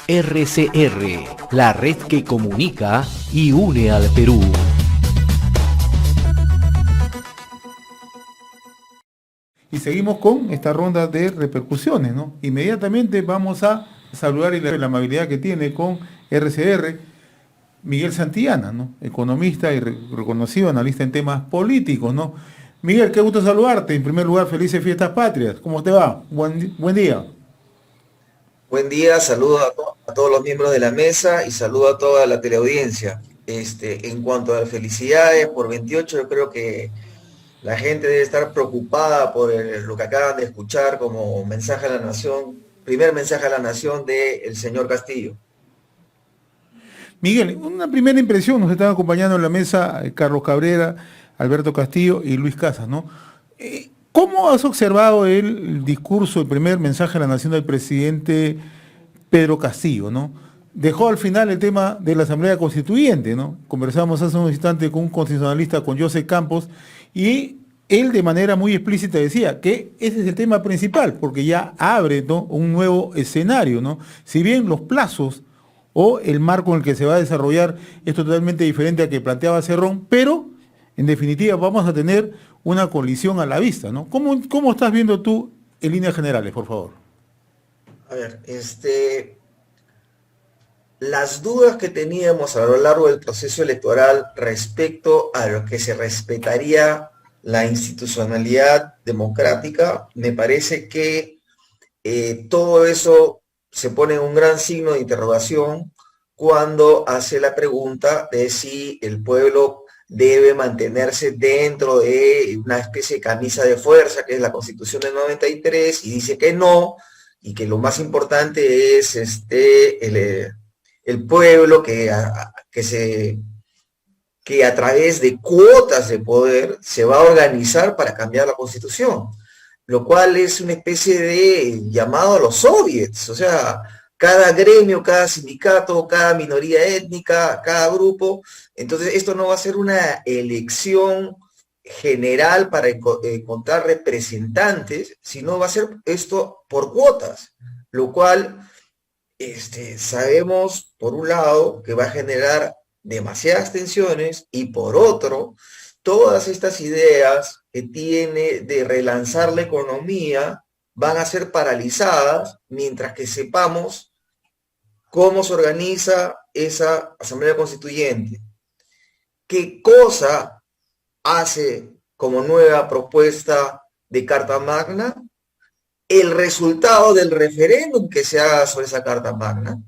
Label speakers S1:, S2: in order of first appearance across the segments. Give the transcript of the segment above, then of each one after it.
S1: RCR, la red que comunica y une al Perú.
S2: Y seguimos con esta ronda de repercusiones, ¿no? Inmediatamente vamos a saludar y la amabilidad que tiene con RCR Miguel Santillana, ¿no? Economista y reconocido analista en temas políticos, ¿no? Miguel, qué gusto saludarte. En primer lugar, felices fiestas patrias. ¿Cómo te va? Buen día.
S3: Buen día, saludo a todos los miembros de la mesa y saludo a toda la teleaudiencia. En cuanto a felicidades por 28, yo creo que la gente debe estar preocupada por lo que acaban de escuchar como mensaje a la nación, primer mensaje a la nación del señor Castillo.
S2: Miguel, una primera impresión, nos están acompañando en la mesa Carlos Cabrera, Alberto Castillo y Luis Casas, ¿no? ¿Cómo has observado el discurso, el primer mensaje a la nación del presidente Pedro Castillo, ¿no? Dejó al final el tema de la Asamblea Constituyente, ¿no? Conversamos hace un instante con un constitucionalista, con José Campos, y él de manera muy explícita decía que ese es el tema principal, porque ya abre, ¿no?, un nuevo escenario, ¿no? Si bien los plazos o el marco en el que se va a desarrollar es totalmente diferente al que planteaba Cerrón, pero en definitiva vamos a tener una colisión a la vista, ¿no? ¿Cómo estás viendo tú en líneas generales, por favor?
S3: A ver, las dudas que teníamos a lo largo del proceso electoral respecto a lo que se respetaría la institucionalidad democrática, me parece que todo eso se pone un gran signo de interrogación cuando hace la pregunta de si el pueblo debe mantenerse dentro de una especie de camisa de fuerza, que es la Constitución del 93, y dice que no, y que lo más importante es el pueblo que a través de cuotas de poder se va a organizar para cambiar la Constitución, lo cual es una especie de llamado a los soviets, o sea, cada gremio, cada sindicato, cada minoría étnica, cada grupo. Entonces, esto no va a ser una elección general para encontrar representantes, sino va a ser esto por cuotas, lo cual sabemos, por un lado, que va a generar demasiadas tensiones y por otro, todas estas ideas que tiene de relanzar la economía van a ser paralizadas mientras que sepamos cómo se organiza esa Asamblea Constituyente, qué cosa hace como nueva propuesta de Carta Magna, el resultado del referéndum que se haga sobre esa Carta Magna,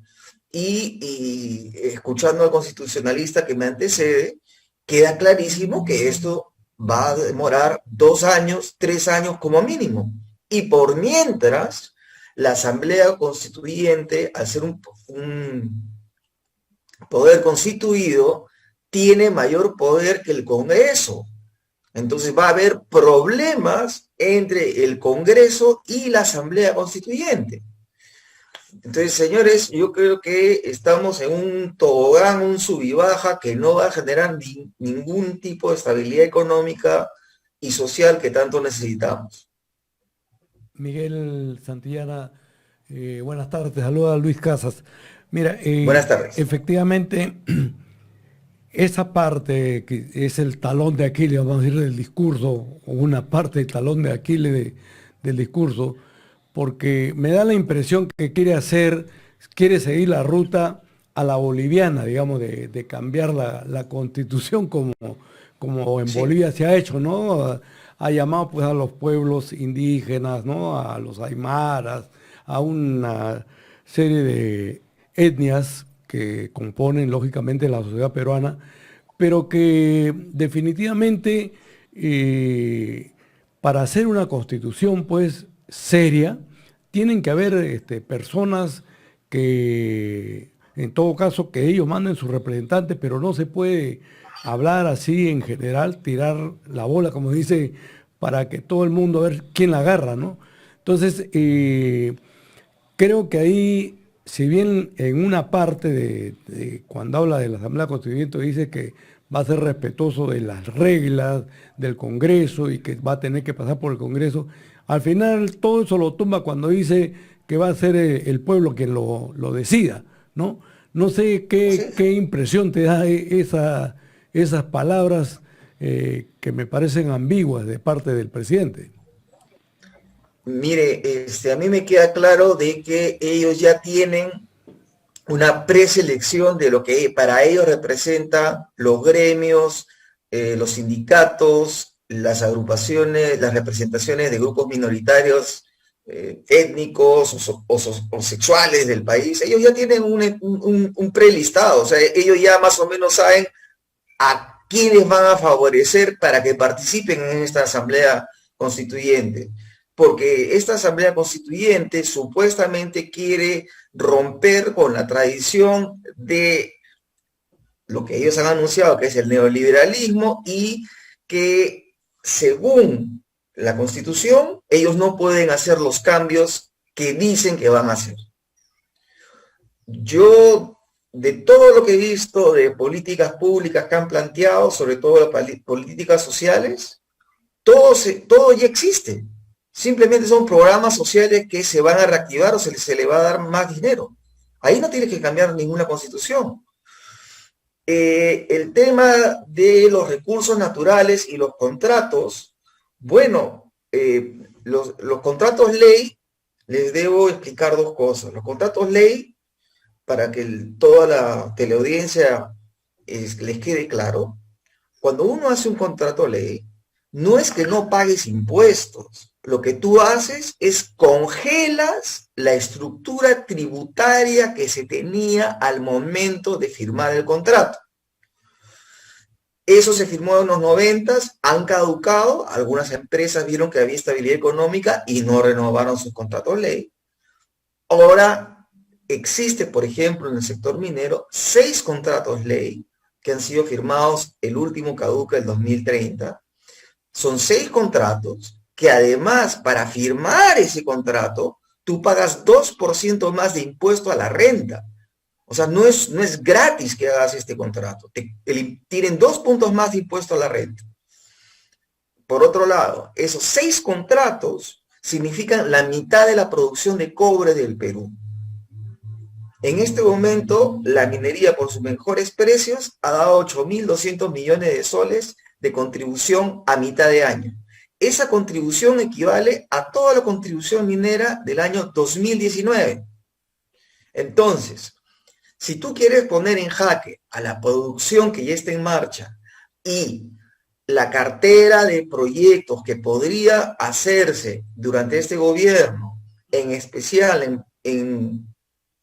S3: y escuchando al constitucionalista que me antecede, queda clarísimo que esto va a demorar 2 años, 3 años como mínimo. Y por mientras, la Asamblea Constituyente, al ser un poder constituido, tiene mayor poder que el Congreso. Entonces va a haber problemas entre el Congreso y la Asamblea Constituyente. Entonces, señores, yo creo que estamos en un tobogán, un sub y baja que no va a generar ningún tipo de estabilidad económica y social que tanto necesitamos.
S4: Miguel Santillana, buenas tardes, te saluda Luis Casas. Mira,
S3: Buenas tardes.
S4: efectivamente, esa parte que es el talón de Aquiles, vamos a decir, del discurso, o una parte del talón de Aquiles del discurso, porque me da la impresión que quiere seguir la ruta a la boliviana, digamos, de cambiar la constitución como en
S3: Sí.
S4: Bolivia se ha hecho, ¿no? Ha llamado pues a los pueblos indígenas, ¿no? A los aymaras, a una serie de etnias que componen lógicamente la sociedad peruana, pero que definitivamente para hacer una constitución pues seria, tienen que haber personas que, en todo caso, que ellos manden sus representantes, pero no se puede hablar así en general, tirar la bola, como dice, para que todo el mundo a ver quién la agarra, ¿no? Entonces, creo que ahí, si bien en una parte cuando habla de la Asamblea Constituyente dice que va a ser respetuoso de las reglas del Congreso y que va a tener que pasar por el Congreso, al final todo eso lo tumba cuando dice que va a ser el pueblo quien lo decida, ¿no? No sé qué impresión te da esas palabras que me parecen ambiguas de parte del presidente.
S3: Mire, a mí me queda claro de que ellos ya tienen una preselección de lo que para ellos representa los gremios, los sindicatos, las agrupaciones, las representaciones de grupos minoritarios étnicos o sexuales del país. Ellos ya tienen un prelistado, o sea, ellos ya más o menos saben a quiénes van a favorecer para que participen en esta asamblea constituyente. Porque esta asamblea constituyente supuestamente quiere romper con la tradición de lo que ellos han anunciado, que es el neoliberalismo, y que según la Constitución, ellos no pueden hacer los cambios que dicen que van a hacer. Yo, de todo lo que he visto de políticas públicas que han planteado, sobre todo las políticas sociales, todo ya existe. Simplemente son programas sociales que se van a reactivar o se le va a dar más dinero. Ahí no tiene que cambiar ninguna constitución. El tema de los recursos naturales y los contratos, bueno, los contratos ley, les debo explicar dos cosas. Los contratos ley, para que toda la teleaudiencia les quede claro, cuando uno hace un contrato ley, no es que no pagues impuestos. Lo que tú haces es congelas la estructura tributaria que se tenía al momento de firmar el contrato. Eso se firmó en los 90s, han caducado, algunas empresas vieron que había estabilidad económica y no renovaron sus contratos ley. Ahora existe, por ejemplo, en el sector minero, 6 contratos ley que han sido firmados, el último caduca el 2030. Son 6 contratos que además para firmar ese contrato tú pagas 2% más de impuesto a la renta. O sea, no es gratis que hagas este contrato. Tienen 2 puntos más de impuesto a la renta. Por otro lado, esos 6 contratos significan la mitad de la producción de cobre del Perú. En este momento, la minería por sus mejores precios ha dado 8.200 millones de soles de contribución a mitad de año. Esa contribución equivale a toda la contribución minera del año 2019. Entonces, si tú quieres poner en jaque a la producción que ya está en marcha y la cartera de proyectos que podría hacerse durante este gobierno, en especial en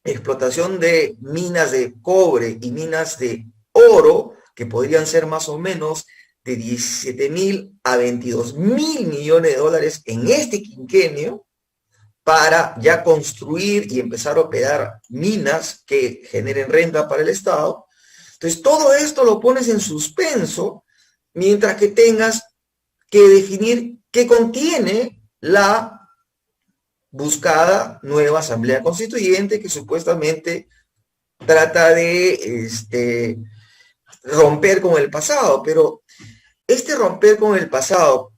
S3: explotación de minas de cobre y minas de oro, que podrían ser más o menos de 17.000 a 22.000 millones de dólares en este quinquenio, para ya construir y empezar a operar minas que generen renta para el Estado. Entonces, todo esto lo pones en suspenso mientras que tengas que definir qué contiene la buscada nueva Asamblea Constituyente, que supuestamente trata de romper con el pasado. Pero este romper con el pasado,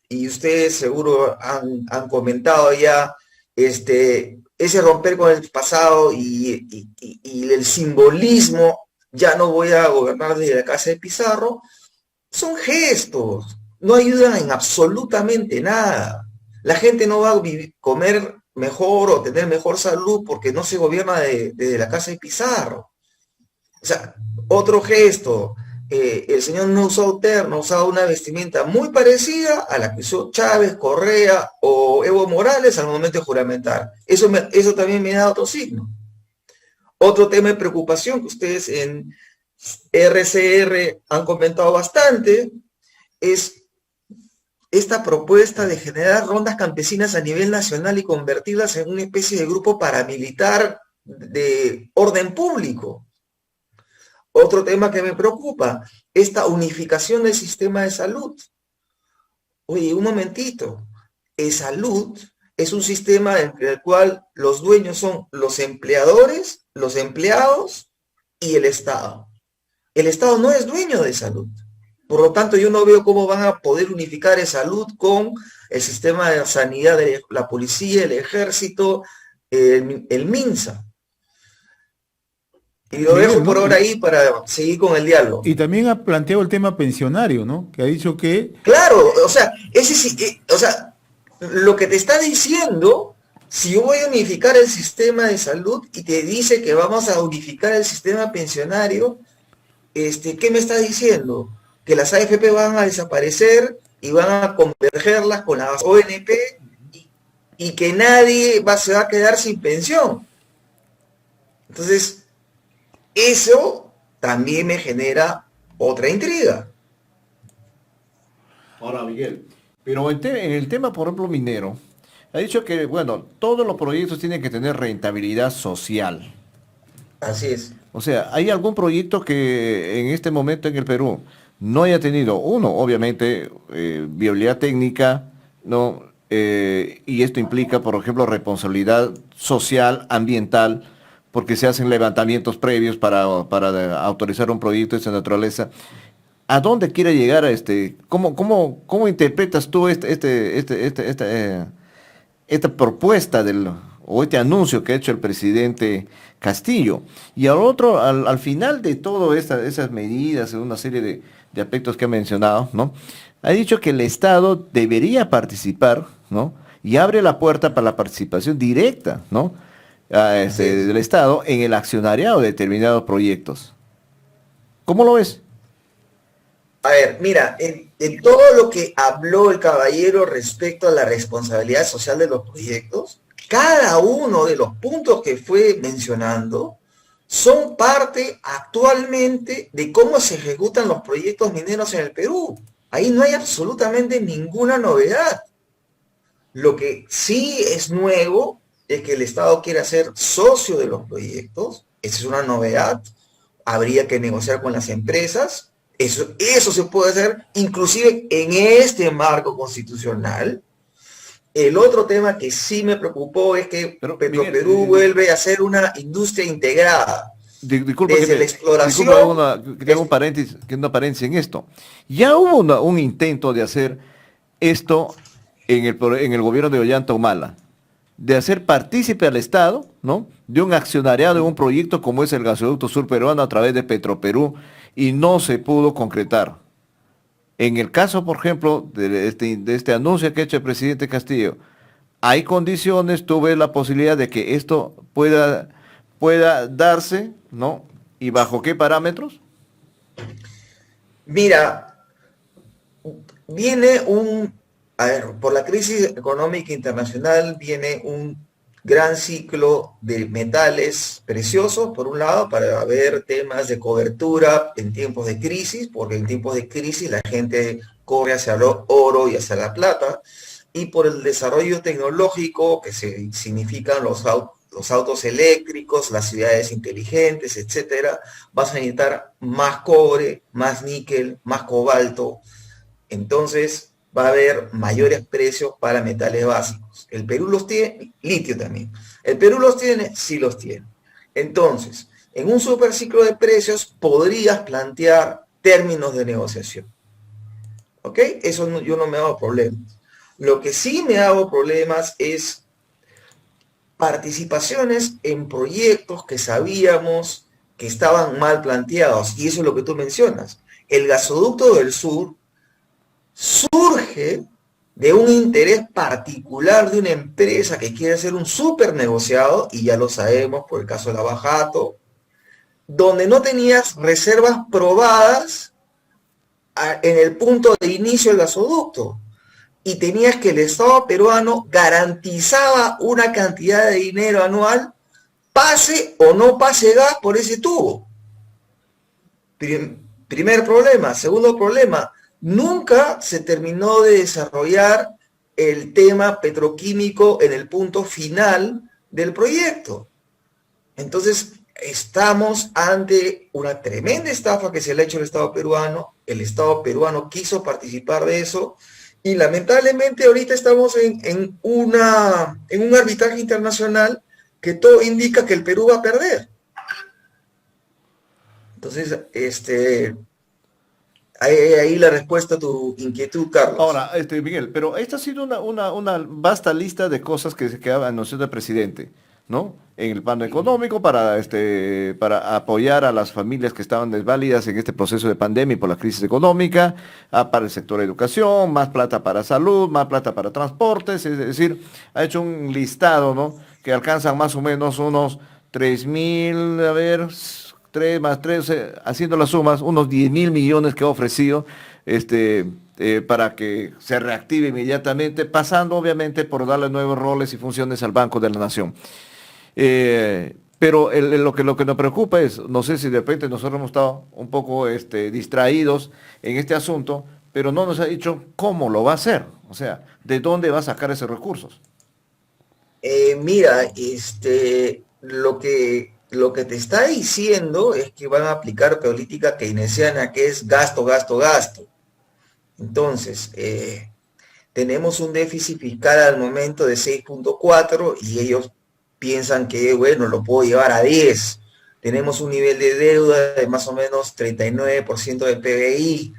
S3: y ustedes seguro han comentado ya, ese romper con el pasado y el simbolismo, ya no voy a gobernar desde la casa de Pizarro, son gestos, no ayudan en absolutamente nada. La gente no va a comer mejor o tener mejor salud porque no se gobierna desde la casa de Pizarro. O sea, otro gesto, el señor no usó terno, usaba una vestimenta muy parecida a la que usó Chávez, Correa o Evo Morales al momento de juramentar. Eso también me da otro signo. Otro tema de preocupación que ustedes en RCR han comentado bastante es esta propuesta de generar rondas campesinas a nivel nacional y convertirlas en una especie de grupo paramilitar de orden público. Otro tema que me preocupa, esta unificación del sistema de salud. Oye, un momentito, salud es un sistema en el cual los dueños son los empleadores, los empleados y el Estado. El Estado no es dueño de salud. Por lo tanto, yo no veo cómo van a poder unificar el salud con el sistema de sanidad de la policía, el ejército, el MINSA. Y lo
S2: Miguel,
S3: dejo por
S2: ¿no?
S3: ahora ahí para seguir con el diálogo.
S2: Y también ha planteado el tema pensionario, ¿no? Que ha dicho que
S3: Claro, o sea, ese sí, o sea, lo que te está diciendo, si yo voy a unificar el sistema de salud y te dice que vamos a unificar el sistema pensionario, ¿qué me está diciendo? Que las AFP van a desaparecer y van a convergerlas con las ONP y, y que nadie se va a quedar sin pensión. Entonces, eso también me genera otra intriga.
S5: Ahora, Miguel, pero en el tema, por ejemplo, minero, ha dicho que, bueno, todos los proyectos tienen que tener rentabilidad social.
S3: Así es.
S5: O sea, ¿hay algún proyecto que en este momento en el Perú no haya tenido, uno, obviamente, viabilidad técnica, ¿no? Y esto implica, por ejemplo, responsabilidad social, ambiental, porque se hacen levantamientos previos para autorizar un proyecto de esta naturaleza. ¿A dónde quiere llegar a cómo interpretas tú esta propuesta o este anuncio que ha hecho el presidente Castillo? Y al final de todas esas medidas, una serie de aspectos que ha mencionado, ¿no? Ha dicho que el Estado debería participar, ¿no? Y abre la puerta para la participación directa, ¿no?
S3: Así es.
S5: Del Estado en el accionariado de determinados proyectos. ¿Cómo lo ves?
S3: A ver, mira, en todo lo que habló el caballero respecto a la responsabilidad social de los proyectos, cada uno de los puntos que fue mencionando son parte actualmente de cómo se ejecutan los proyectos mineros en el Perú. Ahí no hay absolutamente ninguna novedad. Lo que sí es nuevo es que el Estado quiere ser socio de los proyectos. Esa es una novedad. Habría que negociar con las empresas. Eso se puede hacer inclusive en este marco constitucional. El otro tema que sí me preocupó es que
S5: Pero, Miguel,
S3: Petroperú vuelve a ser una industria integrada.
S5: disculpa
S3: Desde la
S5: disculpa
S3: exploración,
S5: que te haga un paréntesis en esto. Ya hubo un intento de hacer esto en el gobierno de Ollanta Humala, de hacer partícipe al Estado, ¿no? De un accionariado de un proyecto como es el gasoducto sur peruano a través de Petroperú, y no se pudo concretar. En el caso, por ejemplo, de este anuncio que ha hecho el presidente Castillo, hay condiciones, tú ves la posibilidad de que esto pueda darse, ¿no? ¿Y bajo qué parámetros?
S3: mira, viene a ver, por la crisis económica internacional viene un gran ciclo de metales preciosos, por un lado, para ver temas de cobertura en tiempos de crisis, porque en tiempos de crisis la gente corre hacia el oro y hacia la plata, y por el desarrollo tecnológico que significan los autos eléctricos, las ciudades inteligentes, etcétera, vas a necesitar más cobre, más níquel, más cobalto. Entonces va a haber mayores precios para metales básicos. ¿El Perú los tiene? Litio también. ¿El Perú los tiene? Sí los tiene. Entonces, en un superciclo de precios podrías plantear términos de negociación. ¿Ok? Eso no, yo no me hago problemas. Lo que sí me hago problemas es participaciones en proyectos que sabíamos que estaban mal planteados. Y eso es lo que tú mencionas. El gasoducto del sur surge de un interés particular de una empresa que quiere hacer un super negociado, y ya lo sabemos por el caso de la Bajato, donde no tenías reservas probadas en el punto de inicio del gasoducto, y tenías que el Estado peruano garantizaba una cantidad de dinero anual, pase o no pase gas por ese tubo. Primer problema. Segundo problema, nunca se terminó de desarrollar el tema petroquímico en el punto final del proyecto. Entonces, estamos ante una tremenda estafa que se le ha hecho al Estado peruano. El Estado peruano quiso participar de eso y lamentablemente ahorita estamos en un arbitraje internacional que todo indica que el Perú va a perder. Entonces, ahí la respuesta a tu inquietud, Carlos.
S5: Ahora, Miguel, pero esta ha sido una vasta lista de cosas que ha anunciado el presidente. ¿no? En el plano económico para apoyar a las familias que estaban desválidas en este proceso de pandemia y por la crisis económica, para el sector de educación, más plata para salud, más plata para transportes, es decir, ha hecho un listado, ¿no? Que alcanzan más o menos unos 3.000, a ver, 3 más 3, haciendo las sumas, unos 10.000 millones que ha ofrecido para que se reactive inmediatamente, pasando obviamente por darle nuevos roles y funciones al Banco de la Nación. Pero lo que nos preocupa es, no sé si de repente nosotros hemos estado un poco distraídos en este asunto, pero no nos ha dicho cómo lo va a hacer, o sea, de dónde va a sacar esos recursos.
S3: Mira, lo que te está diciendo es que van a aplicar política keynesiana, que es gasto, gasto, gasto. Entonces, tenemos un déficit fiscal al momento de 6.4 y ellos piensan que, bueno, lo puedo llevar a 10. Tenemos un nivel de deuda de más o menos 39% del PBI,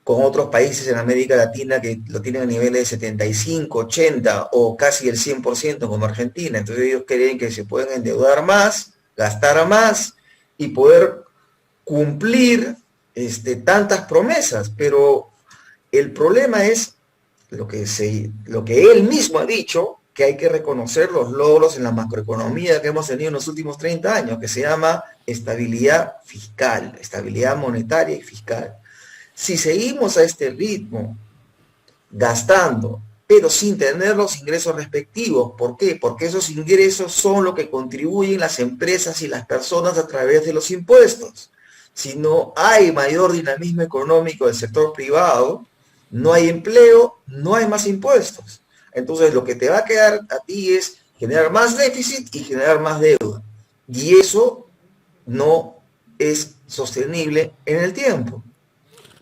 S3: con otros países en América Latina que lo tienen a niveles de 75, 80 o casi el 100% como Argentina. Entonces ellos creen que se pueden endeudar más, gastar más y poder cumplir tantas promesas. Pero el problema es lo que él mismo ha dicho, que hay que reconocer los logros en la macroeconomía que hemos tenido en los últimos 30 años, que se llama estabilidad fiscal, estabilidad monetaria y fiscal. Si seguimos a este ritmo, gastando, pero sin tener los ingresos respectivos, ¿por qué? Porque esos ingresos son lo que contribuyen las empresas y las personas a través de los impuestos. Si no hay mayor dinamismo económico del sector privado, no hay empleo, no hay más impuestos. Entonces lo que te va a quedar a ti es generar más déficit y generar más deuda. Y eso no es sostenible en el tiempo.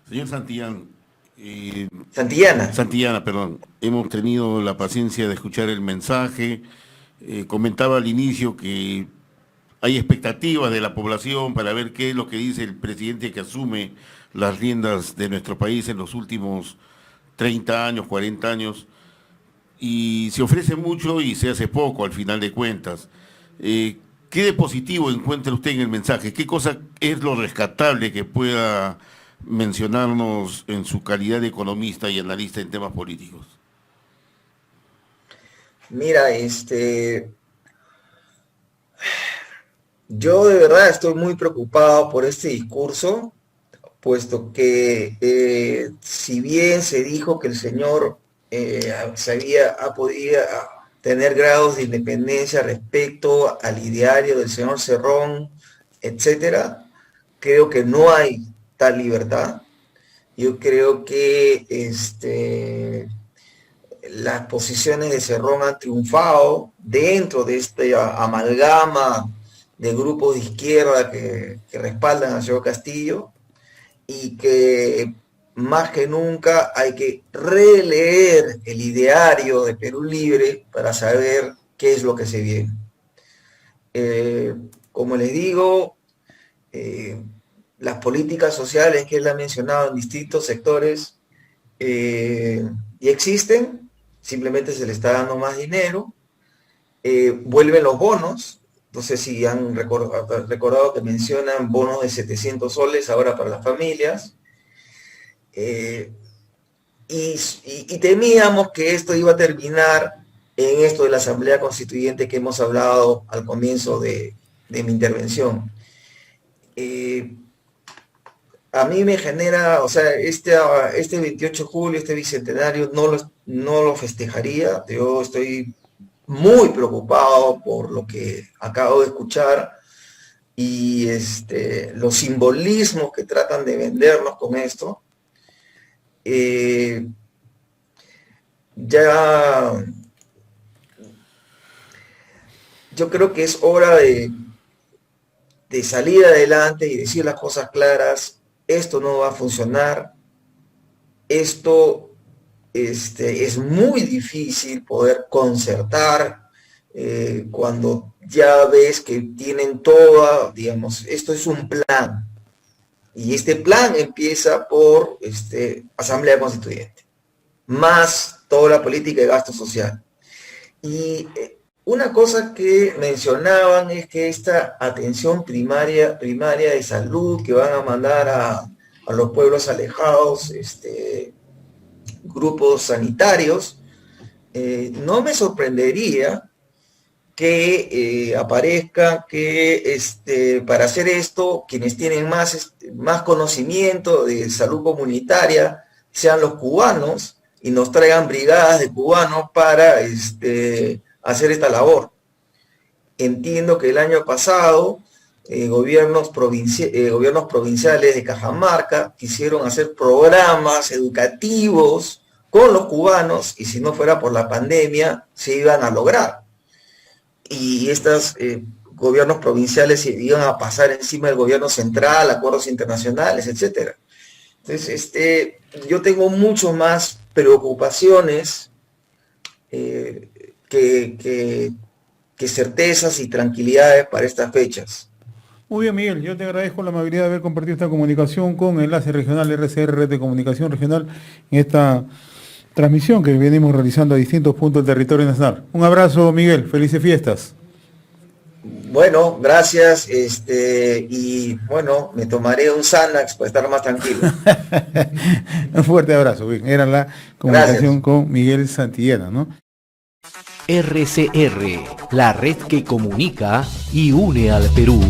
S6: Señor
S3: Santillana,
S6: perdón, hemos tenido la paciencia de escuchar el mensaje. Comentaba al inicio que hay expectativas de la población para ver qué es lo que dice el presidente que asume las riendas de nuestro país en los últimos 30 años, 40 años. Y se ofrece mucho y se hace poco al final de cuentas. ¿Qué de positivo encuentra usted en el mensaje? ¿Qué cosa es lo rescatable que pueda mencionarnos en su calidad de economista y analista en temas políticos?
S3: mira, yo de verdad estoy muy preocupado por este discurso, puesto que si bien se dijo que el señor podía tener grados de independencia respecto al ideario del señor Cerrón, etcétera, creo que no hay tal libertad. Yo creo que las posiciones de Cerrón han triunfado dentro de esta amalgama de grupos de izquierda que respaldan al señor Castillo, y que más que nunca hay que releer el ideario de Perú Libre para saber qué es lo que se viene. Como les digo, las políticas sociales que él ha mencionado en distintos sectores y existen, simplemente se le está dando más dinero, vuelven los bonos. No sé si han recordado que mencionan bonos de 700 soles ahora para las familias. Y temíamos que esto iba a terminar en esto de la Asamblea Constituyente que hemos hablado al comienzo de mi intervención. A mí me genera, o sea, este 28 de julio, este bicentenario, no lo festejaría. Yo estoy muy preocupado por lo que acabo de escuchar y los simbolismos que tratan de vendernos con esto. Yo creo que es hora de salir adelante y decir las cosas claras. Esto no va a funcionar. Esto es muy difícil poder concertar cuando ya ves que tienen toda, digamos, esto es un plan. Y este plan empieza por Asamblea Constituyente, más toda la política de gasto social. Y Una cosa que mencionaban es que esta atención primaria de salud que van a mandar a los pueblos alejados, grupos sanitarios, no me sorprendería que aparezca que para hacer esto, quienes tienen más conocimiento de salud comunitaria sean los cubanos y nos traigan brigadas de cubanos para hacer esta labor. Entiendo que el año pasado gobiernos provinciales de Cajamarca quisieron hacer programas educativos con los cubanos y si no fuera por la pandemia se iban a lograr. Y estos gobiernos provinciales se iban a pasar encima del gobierno central, acuerdos internacionales, etcétera. Entonces, yo tengo mucho más preocupaciones que certezas y tranquilidades para estas fechas.
S2: Muy bien, Miguel, yo te agradezco la amabilidad de haber compartido esta comunicación con Enlace Regional RCR, Red de Comunicación Regional, en esta transmisión que venimos realizando a distintos puntos del territorio nacional. Un abrazo, Miguel, felices fiestas.
S3: Bueno, gracias, y bueno, me tomaré un Xanax para estar más tranquilo.
S2: Un fuerte abrazo. Bien, era la comunicación
S3: Gracias.
S2: con Miguel Santillana, ¿no?
S1: RCR, la red que comunica y une al Perú.